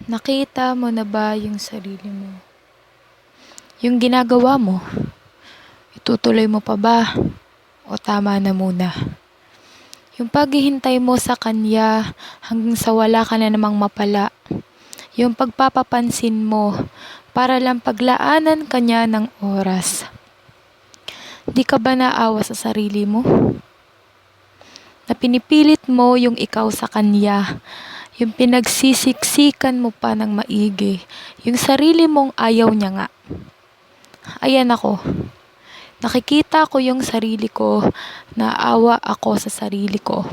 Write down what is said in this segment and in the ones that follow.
Nakita mo na ba yung sarili mo? Yung ginagawa mo? Itutuloy mo pa ba? O tama na muna? Yung paghihintay mo sa kanya hanggang sa wala ka na namang mapala. Yung pagpapapansin mo para lang paglaanan kanya ng oras. Di ka ba naawa sa sarili mo? Na pinipilit mo yung ikaw sa kanya. Yung pinagsisiksikan mo pa ng maigi. Yung sarili mong ayaw niya nga. Ayan ako. Nakikita ko yung sarili ko. Naawa ako sa sarili ko.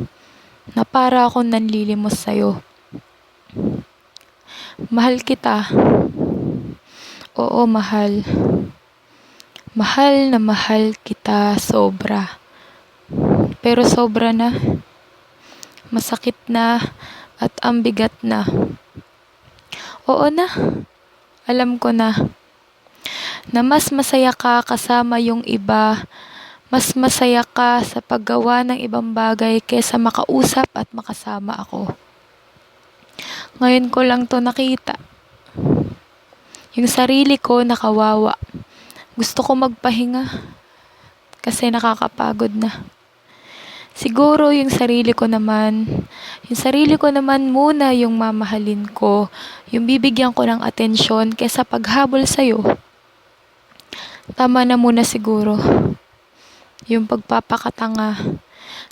Na para akong nanlilimos sa'yo. Mahal kita. Oo, mahal. Mahal na mahal kita sobra. Pero sobra na. Masakit na. At ang bigat na. Oo na. Alam ko na. Na mas masaya ka kasama yung iba. Mas masaya ka sa paggawa ng ibang bagay kaysa makausap at makasama ako. Ngayon ko lang to nakita. Yung sarili ko nakawawa. Gusto ko magpahinga. Kasi nakakapagod na. Siguro yung sarili ko naman muna yung mamahalin ko. Yung bibigyan ko ng atensyon kaysa paghabol sa'yo. Tama na muna siguro. Yung pagpapakatanga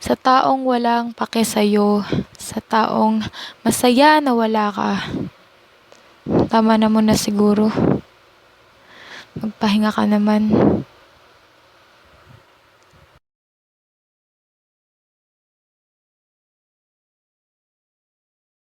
sa taong walang pake sa'yo. Sa taong masaya na wala ka. Tama na muna siguro. Magpahinga ka naman.